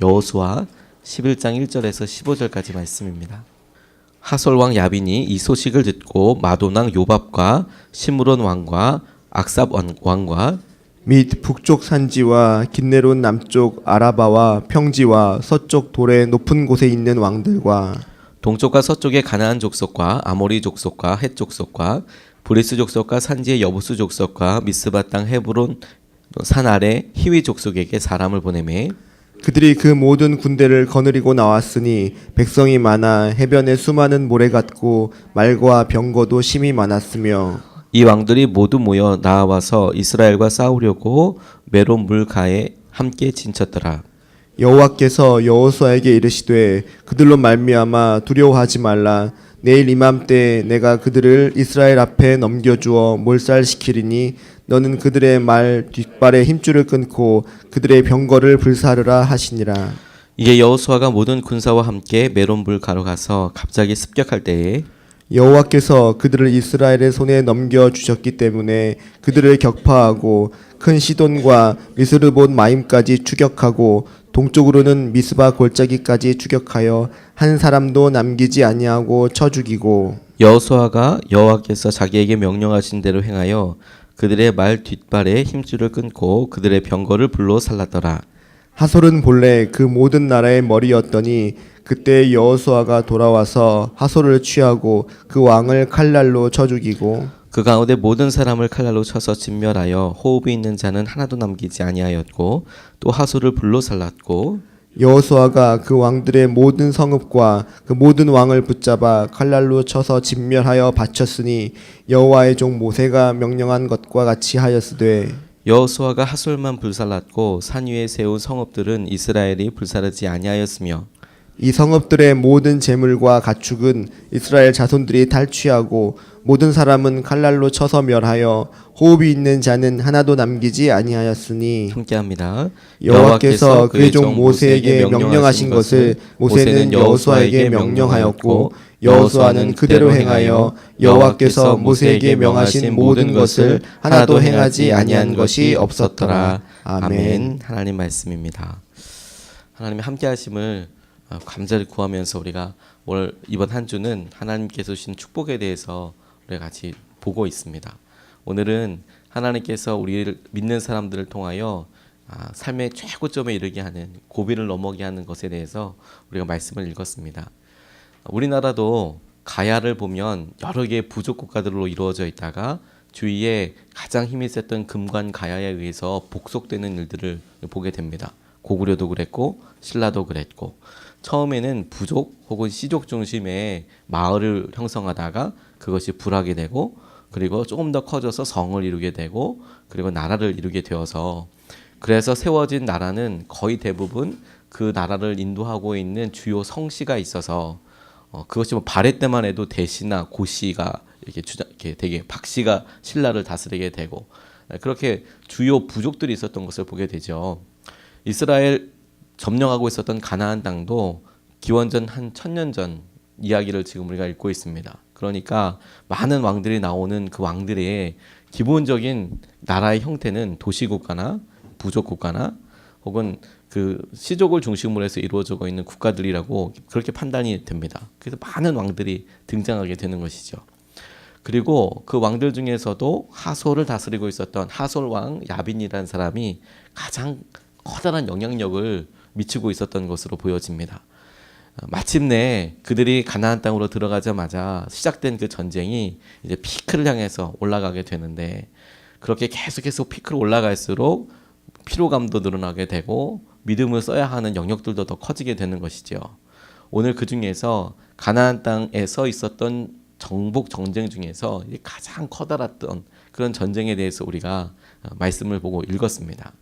여호수아 11장 1절에서 15절까지 말씀입니다. 하솔 왕 야빈이 이 소식을 듣고 마돈 왕 요밥과 시므론 왕과 악삽 왕과 및 북쪽 산지와 긴네론 남쪽 아라바와 평지와 서쪽 돌의 높은 곳에 있는 왕들과 동쪽과 서쪽의 가나안 족속과 아모리 족속과 헷 족속과 브리스 족속과 산지의 여부스 족속과 미스바 땅 헤브론 산 아래 히위 족속에게 사람을 보내매 그들이 그 모든 군대를 거느리고 나왔으니 백성이 많아 해변에 수많은 모래 같고 말과 병거도 심히 많았으며 이 왕들이 모두 모여 나와서 이스라엘과 싸우려고 메론 물가에 함께 진쳤더라. 여호와께서 여호수아에게 이르시되 그들로 말미암아 두려워하지 말라. 내일 이맘때 내가 그들을 이스라엘 앞에 넘겨주어 몰살시키리니 너는 그들의 말 뒷발에 힘줄을 끊고 그들의 병거를 불사르라 하시니라. 이에 여호수아가 모든 군사와 함께 메론 물가로 가서 갑자기 습격할 때에 여호와께서 그들을 이스라엘의 손에 넘겨주셨기 때문에 그들을 격파하고 큰 시돈과 미스르봇 마임까지 추격하고 동쪽으로는 미스바 골짜기까지 추격하여 한 사람도 남기지 아니하고 쳐 죽이고 여호수아가 여호와께서 자기에게 명령하신 대로 행하여 그들의 말 뒷발에 힘줄을 끊고 그들의 병거를 불로 살랐더라. 하솔은 본래 그 모든 나라의 머리였더니 그때 여호수아가 돌아와서 하솔을 취하고 그 왕을 칼날로 쳐 죽이고 그 가운데 모든 사람을 칼날로 쳐서 진멸하여 호흡이 있는 자는 하나도 남기지 아니하였고 또 하솔을 불로 살랐고 여호수아가 그 왕들의 모든 성읍과 그 모든 왕을 붙잡아 칼날로 쳐서 진멸하여 바쳤으니 여호와의 종 모세가 명령한 것과 같이 하였으되 여호수아가 하솔만 불살랐고 산 위에 세운 성읍들은 이스라엘이 불사르지 아니하였으며 이 성읍들의 모든 재물과 가축은 이스라엘 자손들이 탈취하고 모든 사람은 칼날로 쳐서 멸하여 호흡이 있는 자는 하나도 남기지 아니하였으니 함께합니다. 여호와께서 그의 종 모세에게 명령하신 것을 모세는 여호수아에게 명령하였고 여호수아는 그대로 행하여 여호와께서 모세에게 명하신 모든 것을 하나도 행하지 아니한 것이 없었더라. 아멘. 하나님 말씀입니다. 하나님의 함께하심을 감사를 구하면서 우리가 오늘 이번 한 주는 하나님께서 주신 축복에 대해서 우리가 같이 보고 있습니다. 오늘은 하나님께서 우리를 믿는 사람들을 통하여 삶의 최고점에 이르게 하는 고비를 넘어게 하는 것에 대해서 우리가 말씀을 읽었습니다. 우리나라도 가야를 보면 여러 개의 부족 국가들로 이루어져 있다가 주위에 가장 힘이 셌던 금관 가야에 의해서 복속되는 일들을 보게 됩니다. 고구려도 그랬고 신라도 그랬고 처음에는 부족 혹은 시족 중심의 마을을 형성하다가 그것이 불하게 되고 그리고 조금 더 커져서 성을 이루게 되고 그리고 나라를 이루게 되어서 그래서 세워진 나라는 거의 대부분 그 나라를 인도하고 있는 주요 성씨가 있어서 그것이 뭐 발해 때만 해도 대씨나 고씨가 이렇게 되게 박씨가 신라를 다스리게 되고 그렇게 주요 부족들이 있었던 것을 보게 되죠. 이스라엘 점령하고 있었던 가나안 땅도 기원전 한 1000년 전 이야기를 지금 우리가 읽고 있습니다. 그러니까 많은 왕들이 나오는 그 왕들의 기본적인 나라의 형태는 도시국가나 부족국가나 혹은 그 시족을 중심으로 해서 이루어져 있는 국가들이라고 그렇게 판단이 됩니다. 그래서 많은 왕들이 등장하게 되는 것이죠. 그리고 그 왕들 중에서도 하솔을 다스리고 있었던 하솔 왕 야빈이라는 사람이 가장 커다란 영향력을 미치고 있었던 것으로 보여집니다. 마침내 그들이 가나안 땅으로 들어가자마자 시작된 그 전쟁이 이제 피크를 향해서 올라가게 되는데 그렇게 계속해서 피크로 올라갈수록 피로감도 늘어나게 되고 믿음을 써야 하는 영역들도 더 커지게 되는 것이죠. 오늘 그 중에서 가나안 땅에서 있었던 정복 전쟁 중에서 가장 커다랐던 그런 전쟁에 대해서 우리가 말씀을 보고 읽었습니다.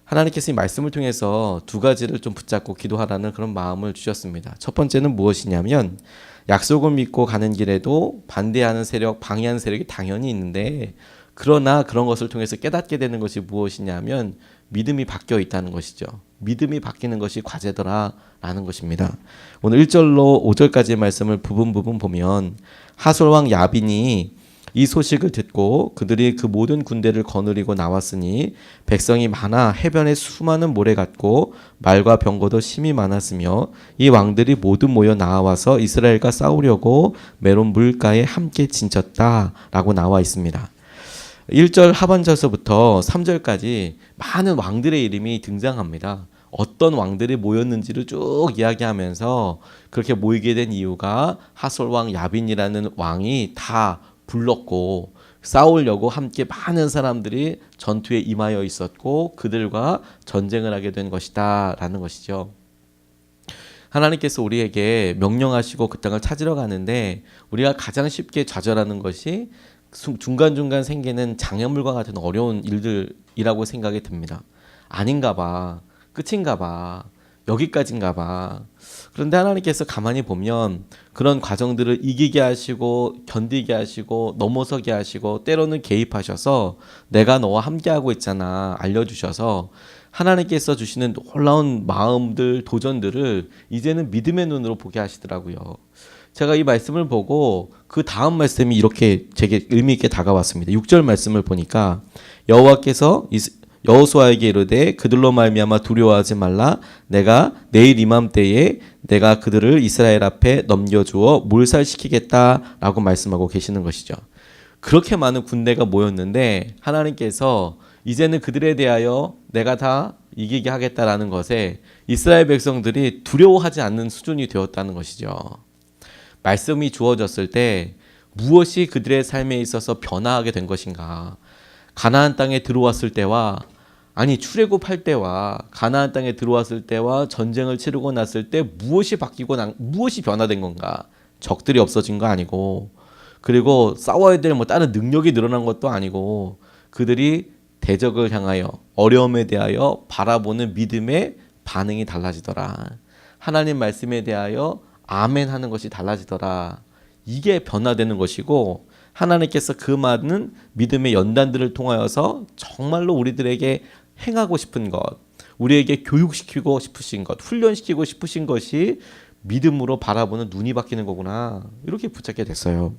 하나님께서 이 말씀을 통해서 두 가지를 좀 붙잡고 기도하라는 그런 마음을 주셨습니다. 첫 번째는 무엇이냐면 약속을 믿고 가는 길에도 반대하는 세력, 방해하는 세력이 당연히 있는데 그러나 그런 것을 통해서 깨닫게 되는 것이 무엇이냐면 믿음이 바뀌어 있다는 것이죠. 믿음이 바뀌는 것이 과제더라라는 것입니다. 오늘 1절로 5절까지의 말씀을 부분 보면 하솔 왕 야빈이 이 소식을 듣고 그들이 그 모든 군대를 거느리고 나왔으니 백성이 많아 해변에 수많은 모래 같고 말과 병거도 심히 많았으며 이 왕들이 모두 모여 나와서 이스라엘과 싸우려고 메론 물가에 함께 진쳤다라고 나와 있습니다. 1절 하반절서부터 3절까지 많은 왕들의 이름이 등장합니다. 어떤 왕들이 모였는지를 쭉 이야기하면서 그렇게 모이게 된 이유가 하솔왕 야빈이라는 왕이 다 불렀고 싸우려고 함께 많은 사람들이 전투에 임하여 있었고 그들과 전쟁을 하게 된 것이다 라는 것이죠. 하나님께서 우리에게 명령하시고 그 땅을 찾으러 가는데 우리가 가장 쉽게 좌절하는 것이 중간중간 생기는 장애물과 같은 어려운 일들이라고 생각이 듭니다. 아닌가 봐. 끝인가 봐. 여기까지인가 봐. 그런데 하나님께서 가만히 보면 그런 과정들을 이기게 하시고 견디게 하시고 넘어서게 하시고 때로는 개입하셔서 내가 너와 함께하고 있잖아 알려주셔서 하나님께서 주시는 놀라운 마음들 도전들을 이제는 믿음의 눈으로 보게 하시더라고요. 제가 이 말씀을 보고 그 다음 말씀이 이렇게 제게 의미 있게 다가왔습니다. 6절 말씀을 보니까 여호와께서 여호수아에게 이르되 그들로 말미암아 두려워하지 말라. 내가 내일 이맘때에 내가 그들을 이스라엘 앞에 넘겨주어 몰살시키겠다라고 말씀하고 계시는 것이죠. 그렇게 많은 군대가 모였는데 하나님께서 이제는 그들에 대하여 내가 다 이기게 하겠다라는 것에 이스라엘 백성들이 두려워하지 않는 수준이 되었다는 것이죠. 말씀이 주어졌을 때 무엇이 그들의 삶에 있어서 변화하게 된 것인가? 가나안 땅에 들어왔을 때와 출애굽할 때와 가나안 땅에 들어왔을 때와 전쟁을 치르고 났을 때 무엇이 바뀌고 무엇이 변화된 건가? 적들이 없어진 거 아니고 그리고 싸워야 될 다른 능력이 늘어난 것도 아니고 그들이 대적을 향하여 어려움에 대하여 바라보는 믿음의 반응이 달라지더라. 하나님 말씀에 대하여 아멘 하는 것이 달라지더라. 이게 변화되는 것이고 하나님께서 그 많은 믿음의 연단들을 통하여서 정말로 우리들에게 행하고 싶은 것, 우리에게 교육시키고 싶으신 것, 훈련시키고 싶으신 것이 믿음으로 바라보는 눈이 바뀌는 거구나. 이렇게 붙잡게 됐어요.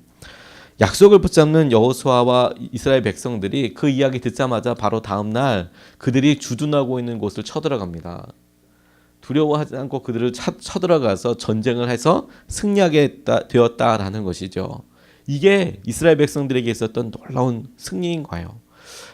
약속을 붙잡는 여호수아와 이스라엘 백성들이 그 이야기 듣자마자 바로 다음 날 그들이 주둔하고 있는 곳을 쳐들어갑니다. 두려워하지 않고 그들을 쳐들어가서 전쟁을 해서 승리하게 되었다라는 것이죠. 이게 이스라엘 백성들에게 있었던 놀라운 승리인 거예요.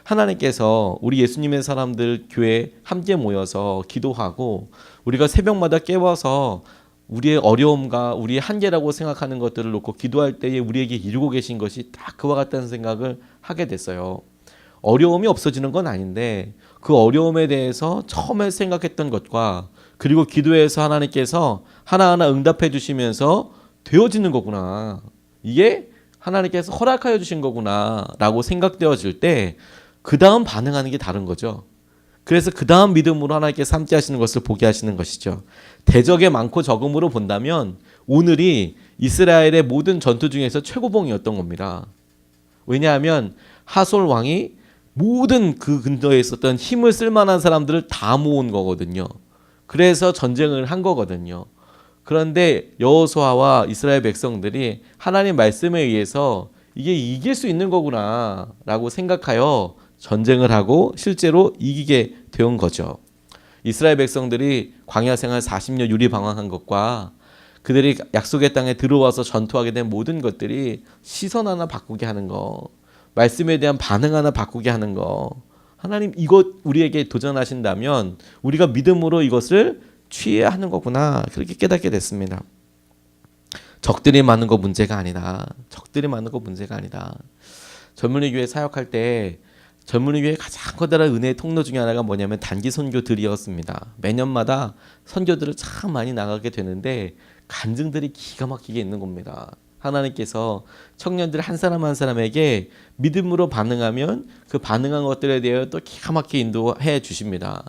하나님께서 우리 예수님의 사람들 교회에 함께 모여서 기도하고 우리가 새벽마다 깨워서 우리의 어려움과 우리의 한계라고 생각하는 것들을 놓고 기도할 때에 우리에게 이루고 계신 것이 딱 그와 같다는 생각을 하게 됐어요. 어려움이 없어지는 건 아닌데 그 어려움에 대해서 처음에 생각했던 것과 그리고 기도해서 하나님께서 하나하나 응답해 주시면서 되어지는 거구나. 이게 하나님께서 허락하여 주신 거구나 라고 생각되어질 때 그 다음 반응하는 게 다른 거죠. 그래서 그 다음 믿음으로 하나님께서 함께 하시는 것을 보게 하시는 것이죠. 대적의 많고 적음으로 본다면 오늘이 이스라엘의 모든 전투 중에서 최고봉이었던 겁니다. 왜냐하면 하솔 왕이 모든 그 근처에 있었던 힘을 쓸만한 사람들을 다 모은 거거든요. 그래서 전쟁을 한 거거든요. 그런데 여호수아와 이스라엘 백성들이 하나님 말씀에 의해서 이게 이길 수 있는 거구나 라고 생각하여 전쟁을 하고 실제로 이기게 되온 거죠. 이스라엘 백성들이 광야 생활 40년 유리방황한 것과 그들이 약속의 땅에 들어와서 전투하게 된 모든 것들이 시선 하나 바꾸게 하는 거, 말씀에 대한 반응 하나 바꾸게 하는 거, 하나님 이것 우리에게 도전하신다면 우리가 믿음으로 이것을 취해야 하는 거구나, 그렇게 깨닫게 됐습니다. 적들이 많은 거 문제가 아니다. 적들이 많은 거 문제가 아니다. 젊은이 교회 사역할 때 젊은이 교회의 가장 커다란 은혜의 통로 중에 하나가 뭐냐면 단기 선교들이었습니다. 매년마다 선교들을 참 많이 나가게 되는데 간증들이 기가 막히게 있는 겁니다. 하나님께서 청년들 한 사람 한 사람에게 믿음으로 반응하면 그 반응한 것들에 대해 또 기가 막히게 인도해 주십니다.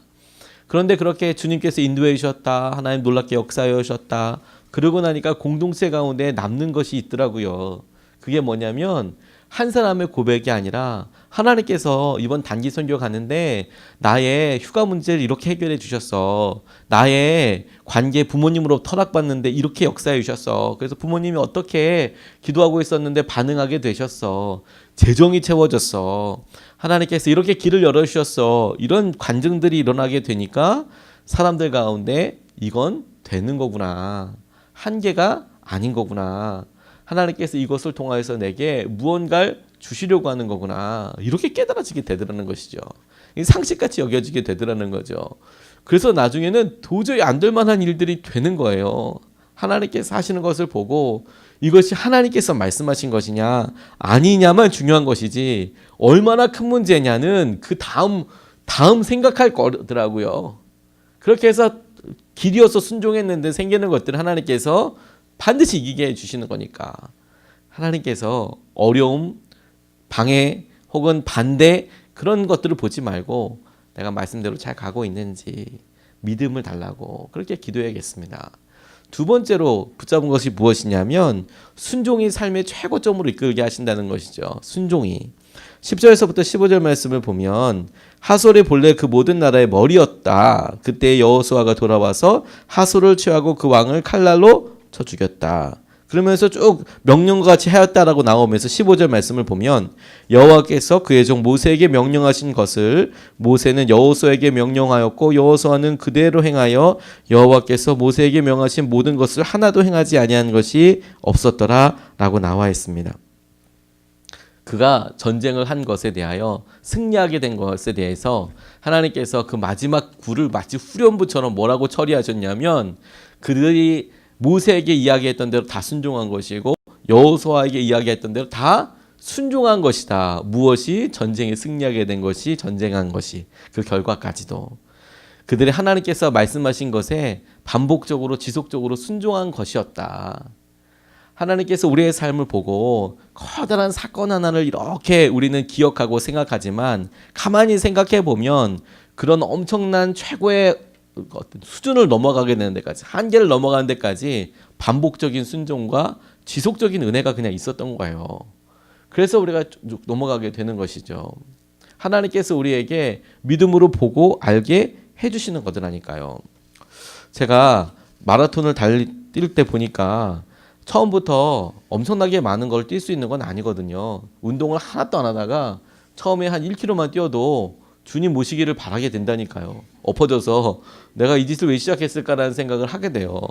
그런데 그렇게 주님께서 인도해 주셨다. 하나님 놀랍게 역사해 주셨다. 그러고 나니까 공동체 가운데 남는 것이 있더라고요. 그게 뭐냐면 한 사람의 고백이 아니라 하나님께서 이번 단기 선교 가는데 나의 휴가 문제를 이렇게 해결해 주셨어. 나의 관계 부모님으로부터 허락받는데 이렇게 역사해 주셨어. 그래서 부모님이 어떻게 기도하고 있었는데 반응하게 되셨어. 재정이 채워졌어. 하나님께서 이렇게 길을 열어주셨어. 이런 간증들이 일어나게 되니까 사람들 가운데 이건 되는 거구나. 한계가 아닌 거구나. 하나님께서 이것을 통하여서 내게 무언가를 주시려고 하는 거구나. 이렇게 깨달아지게 되더라는 것이죠. 상식같이 여겨지게 되더라는 거죠. 그래서 나중에는 도저히 안 될 만한 일들이 되는 거예요. 하나님께서 하시는 것을 보고 이것이 하나님께서 말씀하신 것이냐 아니냐만 중요한 것이지 얼마나 큰 문제냐는 그 다음 생각할 거더라고요. 그렇게 해서 길이어서 순종했는데 생기는 것들을 하나님께서 반드시 이기게 해주시는 거니까 하나님께서 어려움, 방해 혹은 반대 그런 것들을 보지 말고 내가 말씀대로 잘 가고 있는지 믿음을 달라고 그렇게 기도해야겠습니다. 두 번째로 붙잡은 것이 무엇이냐면 순종이 삶의 최고점으로 이끌게 하신다는 것이죠. 순종이 10절에서부터 15절 말씀을 보면 하솔이 본래 그 모든 나라의 머리였다. 그때 여호수아가 돌아와서 하솔을 취하고 그 왕을 칼날로 쳐 죽였다. 그러면서 쭉 명령과 같이 하였다라고 나오면서 15절 말씀을 보면 여호와께서 그의 종 모세에게 명령하신 것을 모세는 여호수아에게 명령하였고 여호수아는 그대로 행하여 여호와께서 모세에게 명하신 모든 것을 하나도 행하지 아니한 것이 없었더라라고 나와 있습니다. 그가 전쟁을 한 것에 대하여 승리하게 된 것에 대해서 하나님께서 그 마지막 굴을 마치 후련부처럼 뭐라고 처리하셨냐면 그들이 모세에게 이야기했던 대로 다 순종한 것이고 여호수아에게 이야기했던 대로 다 순종한 것이다. 무엇이 전쟁에 승리하게 된 것이 전쟁한 것이 그 결과까지도 그들이 하나님께서 말씀하신 것에 반복적으로 지속적으로 순종한 것이었다. 하나님께서 우리의 삶을 보고 커다란 사건 하나를 이렇게 우리는 기억하고 생각하지만 가만히 생각해 보면 그런 엄청난 최고의 어떤 수준을 넘어가게 되는 데까지 한계를 넘어가는 데까지 반복적인 순종과 지속적인 은혜가 그냥 있었던 거예요. 그래서 우리가 쭉 넘어가게 되는 것이죠. 하나님께서 우리에게 믿음으로 보고 알게 해주시는 거더라니까요. 제가 마라톤을 뛸 때 보니까 처음부터 엄청나게 많은 걸 뛸 수 있는 건 아니거든요. 운동을 하나도 안 하다가 처음에 한 1km만 뛰어도 주님 모시기를 바라게 된다니까요. 엎어져서 내가 이 짓을 왜 시작했을까라는 생각을 하게 돼요.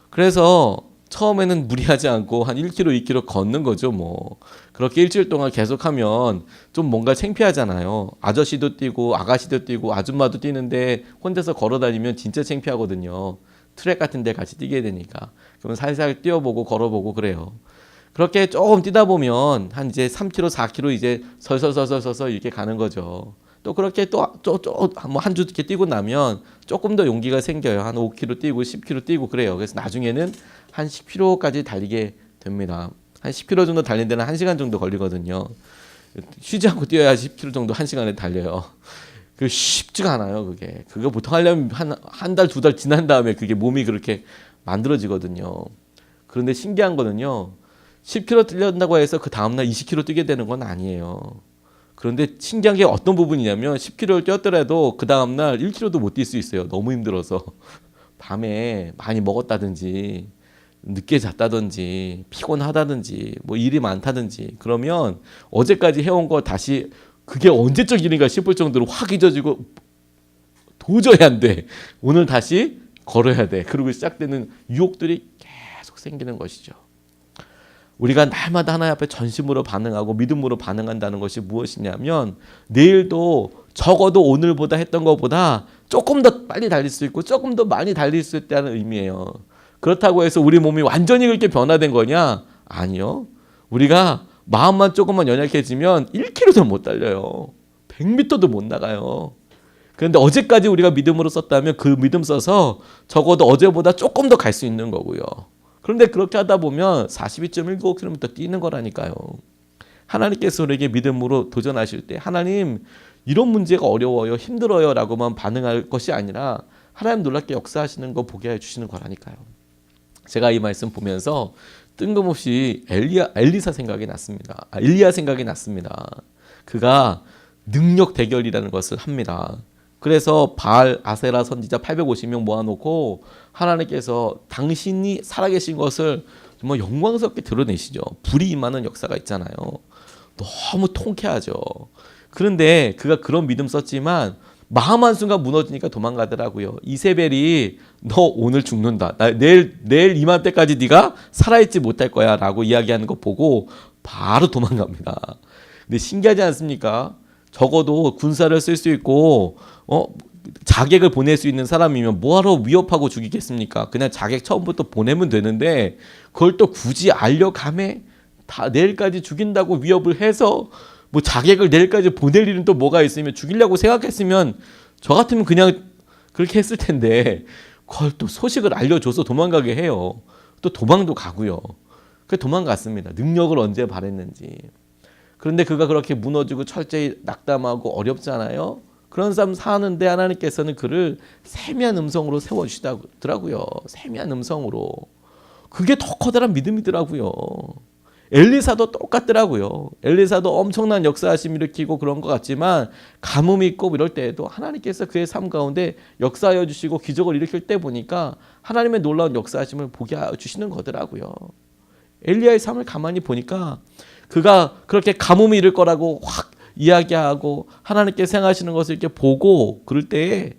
그래서 처음에는 무리하지 않고 한 1km, 2km 걷는 거죠. 뭐 그렇게 일주일 동안 계속하면 좀 뭔가 창피하잖아요. 아저씨도 뛰고 아가씨도 뛰고 아줌마도 뛰는데 혼자서 걸어다니면 진짜 창피하거든요. 트랙 같은 데 같이 뛰게 되니까. 그러면 살살 뛰어보고 걸어보고 그래요. 그렇게 조금 뛰다 보면 한 이제 3km, 4km 이제 설설설설 이렇게 가는 거죠. 또 그렇게 또 한 주 이렇게 뛰고 나면 조금 더 용기가 생겨요. 한 5km 뛰고 10km 뛰고 그래요. 그래서 나중에는 한 10km까지 달리게 됩니다. 한 10km 정도 달리는 데는 1시간 정도 걸리거든요. 쉬지 않고 뛰어야 10km 정도 1시간에 달려요. 그 쉽지가 않아요, 그게. 그거 보통 하려면 한 달, 2달 지난 다음에 그게 몸이 그렇게 만들어지거든요. 그런데 신기한 거는요. 10km 뛰려고 해서 그 다음날 20km 뛰게 되는 건 아니에요. 그런데 신기한 게 어떤 부분이냐면 10km를 뛰었더라도 그 다음날 1km도 못 뛸 수 있어요. 너무 힘들어서. 밤에 많이 먹었다든지 늦게 잤다든지 피곤하다든지 뭐 일이 많다든지 그러면 어제까지 해온 거 다시 그게 언제적 일인가 싶을 정도로 확 잊어지고 도저히 안 돼. 오늘 다시 걸어야 돼. 그리고 시작되는 유혹들이 계속 생기는 것이죠. 우리가 날마다 하나님 앞에 전심으로 반응하고 믿음으로 반응한다는 것이 무엇이냐면 내일도 적어도 오늘보다 했던 것보다 조금 더 빨리 달릴 수 있고 조금 더 많이 달릴 수 있다는 의미예요. 그렇다고 해서 우리 몸이 완전히 그렇게 변화된 거냐? 아니요. 우리가 마음만 조금만 연약해지면 1km도 못 달려요. 100m도 못 나가요. 그런데 어제까지 우리가 믿음으로 썼다면 그 믿음 써서 적어도 어제보다 조금 더 갈 수 있는 거고요. 그런데 그렇게 하다 보면 42.19km 뛰는 거라니까요. 하나님께서 우리에게 믿음으로 도전하실 때 하나님 이런 문제가 어려워요, 힘들어요 라고만 반응할 것이 아니라 하나님 놀랍게 역사하시는 거 보게 해주시는 거라니까요. 제가 이 말씀 보면서 뜬금없이 엘리사 생각이 났습니다. 엘리야 생각이 났습니다. 그가 능력 대결이라는 것을 합니다. 그래서 바알 아세라 선지자 850명 모아놓고 하나님께서 당신이 살아계신 것을 정말 영광스럽게 드러내시죠. 불이 임하는 역사가 있잖아요. 너무 통쾌하죠. 그런데 그가 그런 믿음 썼지만 마음 한순간 무너지니까 도망가더라고요. 이세벨이 너 오늘 죽는다. 내일 이맘때까지 네가 살아있지 못할 거야 라고 이야기하는 거 보고 바로 도망갑니다. 근데 신기하지 않습니까? 적어도 군사를 쓸 수 있고 자객을 보낼 수 있는 사람이면 뭐하러 위협하고 죽이겠습니까? 그냥 자객 처음부터 보내면 되는데 그걸 또 굳이 알려감에 다 내일까지 죽인다고 위협을 해서 뭐 자객을 내일까지 보낼 일은 또 뭐가 있으면 죽이려고 생각했으면 저 같으면 그냥 그렇게 했을 텐데 그걸 또 소식을 알려줘서 도망가게 해요. 또 도망도 가고요. 그 도망갔습니다. 능력을 언제 바랬는지. 그런데 그가 그렇게 무너지고 철저히 낙담하고 어렵잖아요. 그런 삶 사는데 하나님께서는 그를 세미한 음성으로 세워주시더라고요. 세미한 음성으로. 그게 더 커다란 믿음이더라고요. 엘리사도 똑같더라고요. 엘리사도 엄청난 역사하심 일으키고 그런 것 같지만 가뭄이 있고 이럴 때에도 하나님께서 그의 삶 가운데 역사하여 주시고 기적을 일으킬 때 보니까 하나님의 놀라운 역사하심을 보게 해주시는 거더라고요. 엘리야의 삶을 가만히 보니까 그가 그렇게 가뭄이 이를 거라고 확 이야기하고 하나님께 생하시는 것을 이렇게 보고 그럴 때에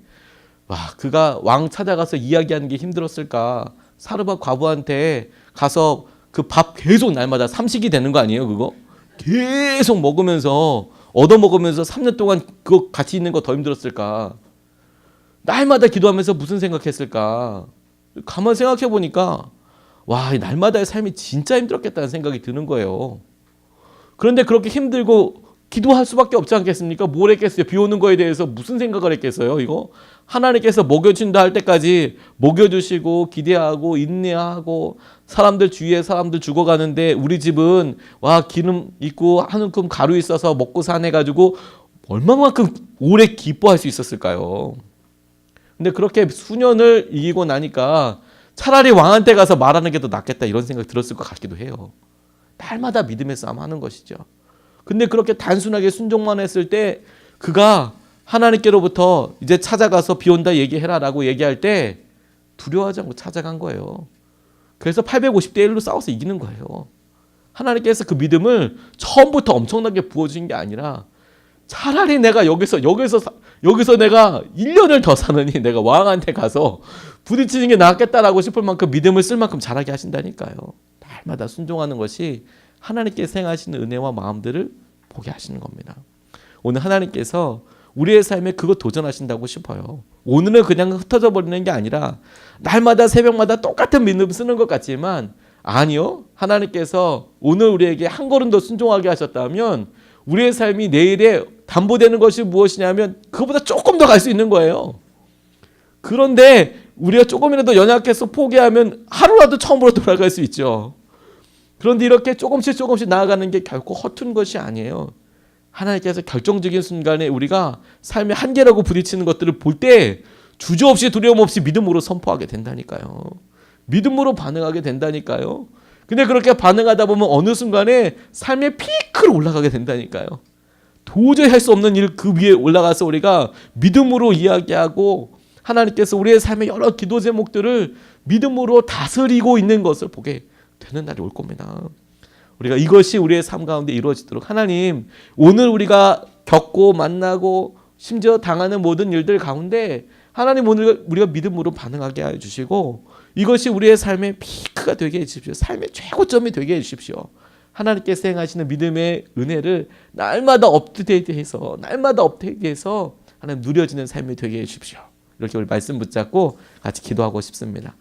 그가 왕 찾아가서 이야기하는 게 힘들었을까. 사르밧 과부한테 가서 그 밥 계속 날마다 삼식이 되는 거 아니에요 그거? 계속 먹으면서 얻어먹으면서 3년 동안 그거 같이 있는 거 더 힘들었을까. 날마다 기도하면서 무슨 생각했을까. 가만 생각해 보니까 날마다의 삶이 진짜 힘들었겠다는 생각이 드는 거예요. 그런데 그렇게 힘들고 기도할 수밖에 없지 않겠습니까? 뭘 했겠어요? 비 오는 거에 대해서 무슨 생각을 했겠어요? 이거 하나님께서 먹여준다 할 때까지 먹여주시고 기대하고 인내하고 사람들 주위에 사람들 죽어가는데 우리 집은 기름 있고 한 움큼 가루 있어서 먹고 사내가지고 얼마만큼 오래 기뻐할 수 있었을까요? 근데 그렇게 수년을 이기고 나니까 차라리 왕한테 가서 말하는 게 더 낫겠다 이런 생각 들었을 것 같기도 해요. 날마다 믿음의 싸움 하는 것이죠. 근데 그렇게 단순하게 순종만 했을 때 그가 하나님께로부터 이제 찾아가서 비 온다 얘기해라 라고 얘기할 때 두려워하지 않고 찾아간 거예요. 그래서 850대 1로 싸워서 이기는 거예요. 하나님께서 그 믿음을 처음부터 엄청나게 부어주신 게 아니라 차라리 내가 여기서 내가 1년을 더 사느니 내가 왕한테 가서 부딪히는 게 낫겠다라고 싶을 만큼 믿음을 쓸 만큼 잘하게 하신다니까요. 날마다 순종하는 것이 하나님께서 행하시는 은혜와 마음들을 보게 하시는 겁니다. 오늘 하나님께서 우리의 삶에 그거 도전하신다고 싶어요. 오늘은 그냥 흩어져 버리는 게 아니라 날마다 새벽마다 똑같은 믿음 쓰는 것 같지만 아니요. 하나님께서 오늘 우리에게 한 걸음 더 순종하게 하셨다면 우리의 삶이 내일에 담보되는 것이 무엇이냐면 그거보다 조금 더 갈 수 있는 거예요. 그런데 우리가 조금이라도 연약해서 포기하면 하루라도 처음으로 돌아갈 수 있죠. 그런데 이렇게 조금씩 나아가는 게 결코 허튼 것이 아니에요. 하나님께서 결정적인 순간에 우리가 삶의 한계라고 부딪히는 것들을 볼 때 주저없이 두려움 없이 믿음으로 선포하게 된다니까요. 믿음으로 반응하게 된다니까요. 근데 그렇게 반응하다 보면 어느 순간에 삶의 피크로 올라가게 된다니까요. 도저히 할 수 없는 일 그 위에 올라가서 우리가 믿음으로 이야기하고 하나님께서 우리의 삶의 여러 기도 제목들을 믿음으로 다스리고 있는 것을 보게 되는 날이 올 겁니다. 우리가 이것이 우리의 삶 가운데 이루어지도록 하나님 오늘 우리가 겪고 만나고 심지어 당하는 모든 일들 가운데 하나님 오늘 우리가 믿음으로 반응하게 해주시고 이것이 우리의 삶의 피크가 되게 해주십시오. 삶의 최고점이 되게 해주십시오. 하나님께서 행하시는 믿음의 은혜를 날마다 업데이트해서 하나님 누려지는 삶이 되게 해주십시오. 이렇게 우리 말씀 붙잡고 같이 기도하고 싶습니다.